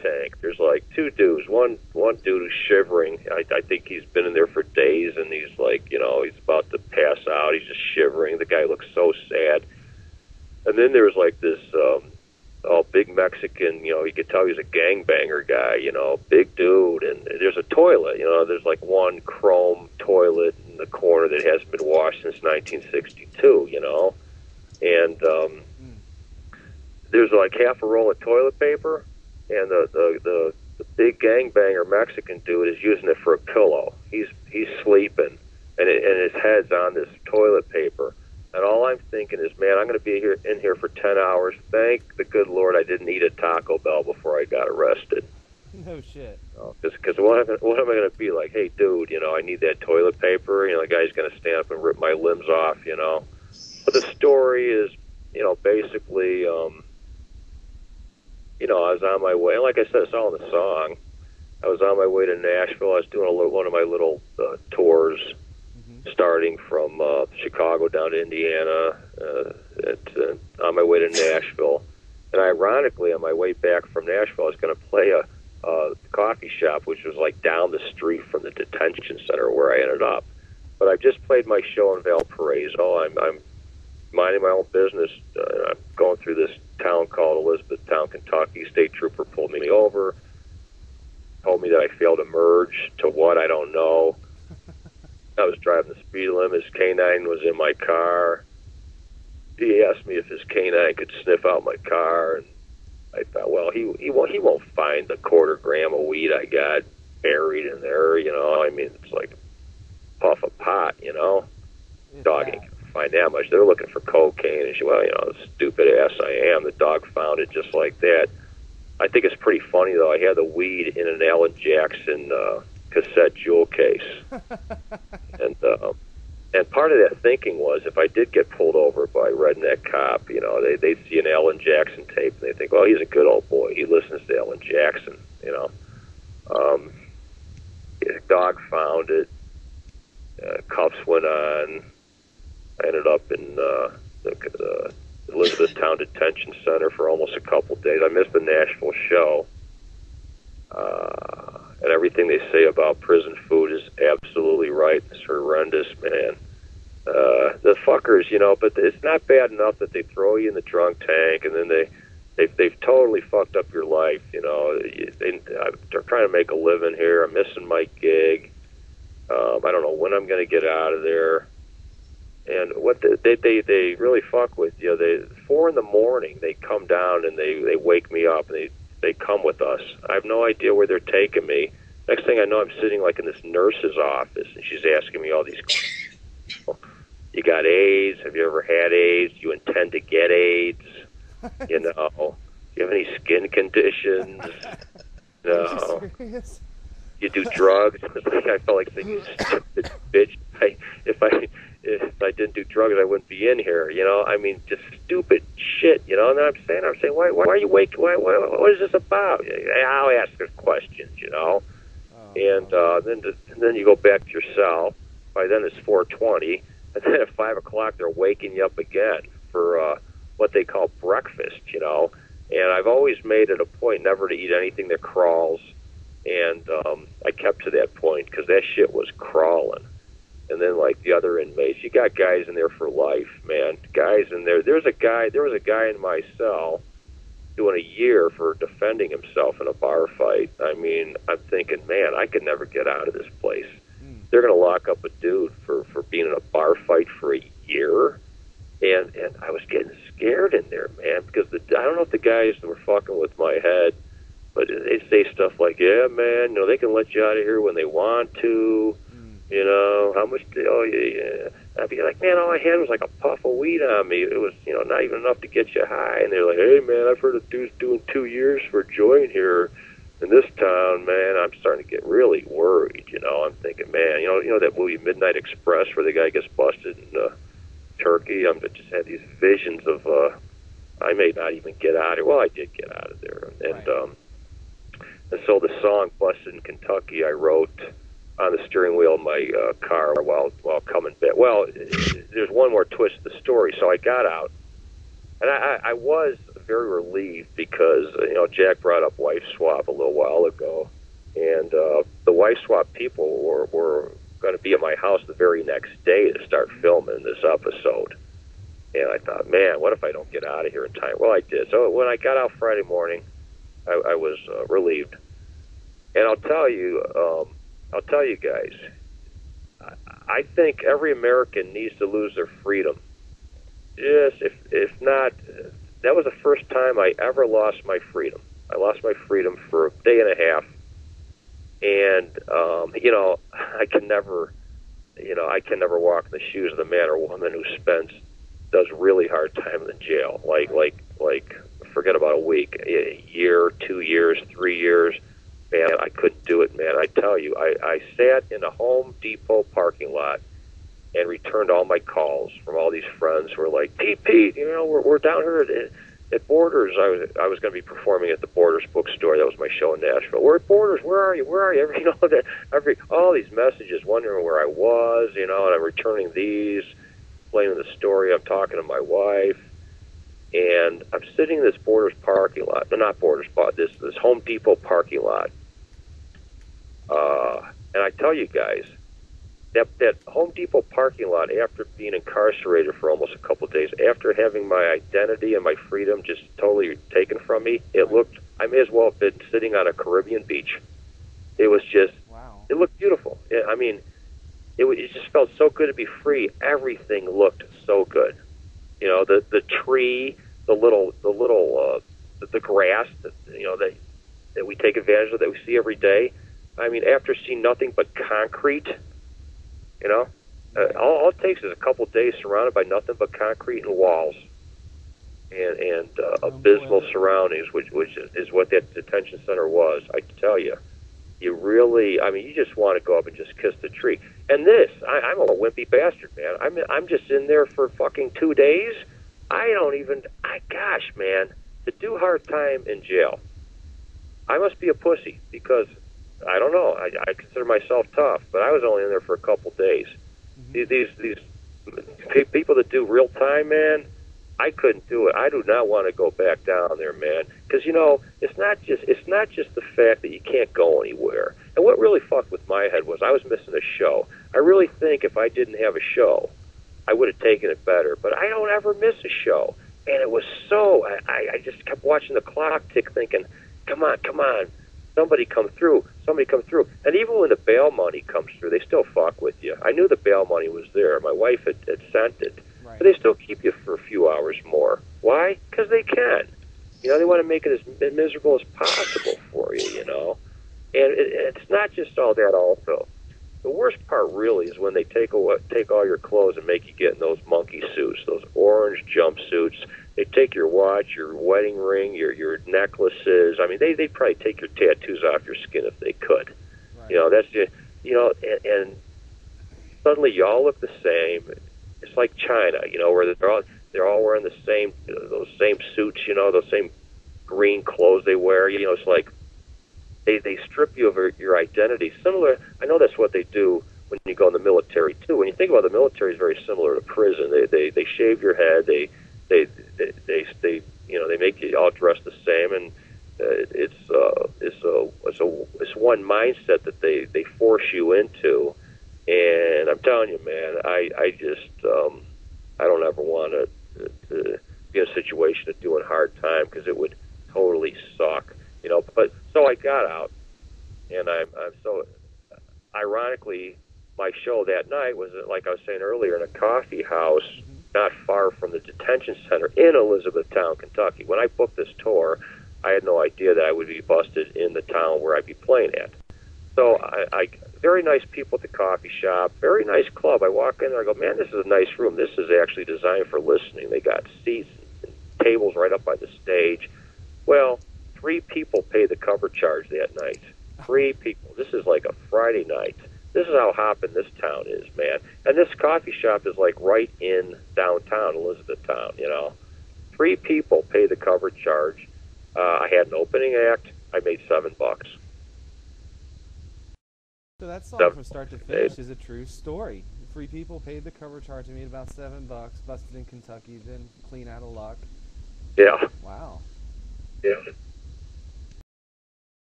tank. There's like two dudes. One dude who's shivering. I think he's been in there for days, and he's like, you know, he's about to pass out. He's just shivering. The guy looks so sad. And then there's like this big Mexican, you know, you could tell he's a gangbanger guy, you know, big dude. And there's a toilet, you know, there's like one chrome toilet in the corner that hasn't been washed since 1962, you know. And there's like half a roll of toilet paper, and the big gangbanger Mexican dude is using it for a pillow. He's sleeping, and his head's on this toilet paper. And all I'm thinking is, man, I'm going to be in here for 10 hours. Thank the good Lord I didn't eat a Taco Bell before I got arrested. No shit. Because what am I going to be like? Hey, dude, you know, I need that toilet paper. You know, the guy's going to stand up and rip my limbs off, you know. But the story is, you know, basically, you know, I was on my way. And like I said, it's all in the song. I was on my way to Nashville. I was doing one of my little tours, starting from Chicago down to Indiana, on my way to Nashville. And ironically, on my way back from Nashville, I was going to play a coffee shop, which was like down the street from the detention center where I ended up. But I just played my show in Valparaiso. I'm minding my own business. I'm going through this town called Elizabethtown, Kentucky. State trooper pulled me over, told me that I failed to merge. To what, I don't know. I was driving the speed limit. His canine was in my car. He asked me if his canine could sniff out my car, and I thought, well, he won't find the quarter gram of weed I got buried in there. You know, I mean, it's like a puff of pot. You know, dog ain't gonna find that much. They're looking for cocaine, and she, well, you know, the stupid ass I am. The dog found it just like that. I think it's pretty funny though. I had the weed in an Alan Jackson cassette jewel case. And part of that thinking was, if I did get pulled over by a redneck cop, you know, they'd see an Alan Jackson tape and they think, well, he's a good old boy. He listens to Alan Jackson, you know. His dog found it. Cuffs went on. I ended up in the Elizabethtown Detention Center for almost a couple days. I missed the Nashville show. And everything they say about prison food is absolutely right. It's horrendous, man. The fuckers, you know, but it's not bad enough that they throw you in the drunk tank, and then they've totally fucked up your life, you know. They're trying to make a living here. I'm missing my gig. I don't know when I'm going to get out of there. And what they really fuck with you. They 4 a.m, they come down and they wake me up, and they come with us. I have no idea where they're taking me. Next thing I know, I'm sitting like in this nurse's office, and she's asking me all these questions. You got AIDS? Have you ever had AIDS? Do you intend to get AIDS? You know, do you have any skin conditions? No. You do drugs? It's like I felt like saying, you stupid bitch. If I didn't do drugs, I wouldn't be in here. You know, I mean, just stupid shit. You know, and then I'm saying, why are you waking? What is this about? I'll ask her questions. You know, and then you go back to your cell. By then it's 4:20, and then at 5 o'clock they're waking you up again for what they call breakfast. You know, and I've always made it a point never to eat anything that crawls, and I kept to that point because that shit was crawling. And then, like the other inmates, you got guys in there for life, man. Guys in there. There was a guy in my cell doing a year for defending himself in a bar fight. I mean, I'm thinking, man, I could never get out of this place. They're going to lock up a dude for being in a bar fight for a year. And I was getting scared in there, man, because I don't know if the guys were fucking with my head, but they say stuff like, yeah, man, you know, they can let you out of here when they want to. You know, how much, yeah. I'd be like, man, all I had was like a puff of weed on me. It was, you know, not even enough to get you high. And they're like, hey, man, I've heard of dudes doing 2 years for a joint here in this town, man. I'm starting to get really worried, you know. I'm thinking, man, you know that movie Midnight Express where the guy gets busted in Turkey? I just had these visions of I may not even get out of here. Well, I did get out of there. And so the song Busted in Kentucky I wrote on the steering wheel of my car while coming back. Well, there's one more twist to the story. So I got out, and I was very relieved because Jack brought up wife swap a little while ago, and the wife swap people were going to be at my house the very next day to start filming this episode. And I thought, man, what if I don't get out of here in time? Well, I did. So when I got out Friday morning, I was relieved. And I'll tell you guys, I think every American needs to lose their freedom. Yes, if not, that was the first time I ever lost my freedom. I lost my freedom for a day and a half, and I can never walk in the shoes of the man or woman who does really hard time in the jail. Like, forget about a week, a year, 2 years, 3 years. Man, I couldn't do it, man. I tell you, I sat in a Home Depot parking lot and returned all my calls from all these friends who were like, Pete, we're down here at Borders. I was going to be performing at the Borders bookstore. That was my show in Nashville. We're at Borders. Where are you? All these messages, wondering where I was, and I'm returning these, explaining the story. I'm talking to my wife, and I'm sitting in this Borders parking lot. No, not Borders, but this Home Depot parking lot. And I tell you guys, that Home Depot parking lot, after being incarcerated for almost a couple of days, after having my identity and my freedom just totally taken from me, I may as well have been sitting on a Caribbean beach. It was just, wow. It looked beautiful. I mean, it just felt so good to be free. Everything looked so good. The tree, the grass that we take advantage of, that we see every day. I mean, after seeing nothing but concrete, all it takes is a couple of days surrounded by nothing but concrete and walls, and abysmal surroundings, which is what that detention center was. I can tell you, you just want to go up and just kiss the tree. And I'm a wimpy bastard, man. I'm just in there for fucking 2 days. Gosh, man, to do hard time in jail, I must be a pussy, because I don't know. I consider myself tough, but I was only in there for a couple days. Mm-hmm. These people that do real time, man, I couldn't do it. I do not want to go back down there, man, because it's not just the fact that you can't go anywhere. And what really fucked with my head was I was missing a show. I really think if I didn't have a show, I would have taken it better. But I don't ever miss a show, and it was so. I just kept watching the clock tick, thinking, come on. Somebody come through. And even when the bail money comes through, they still fuck with you. I knew the bail money was there. My wife had sent it. Right. But they still keep you for a few hours more. Why? Because they can. They want to make it as miserable as possible for you, And it's not just all that also. The worst part really is when they take all your clothes and make you get in those monkey suits, those orange jumpsuits. They take your watch, your wedding ring, your necklaces. I mean, they'd probably take your tattoos off your skin if they could. Right. That's just, and suddenly you all look the same. It's like China, where they're all wearing those same suits, those same green clothes they wear. It's like they strip you of your identity. Similar, I know that's what they do when you go in the military too. When you think about it, the military is very similar to prison. They shave your head. They make you all dressed the same, and it's one mindset that they force you into. And I'm telling you, man, I just I don't ever want to be in a situation of doing hard time, because it would totally suck, But so I got out, and I'm so ironically, my show that night was, like I was saying earlier, in a coffee house not far from the detention center in Elizabethtown, Kentucky. When I booked this tour, I had no idea that I would be busted in the town where I'd be playing at. So I very nice people at the coffee shop, very nice club. I walk in there, I go, man, this is a nice room. This is actually designed for listening. They got seats and tables right up by the stage. Well, 3 people pay the cover charge that night. 3 people. This is like a Friday night. This is how hopping this town is, man. And this coffee shop is like right in downtown Elizabethtown, 3 people pay the cover charge. I had an opening act. I made $7. So that song from start to finish is a true story. 3 people paid the cover charge and made about $7, busted in Kentucky, then clean out of luck. Yeah. Wow. Yeah.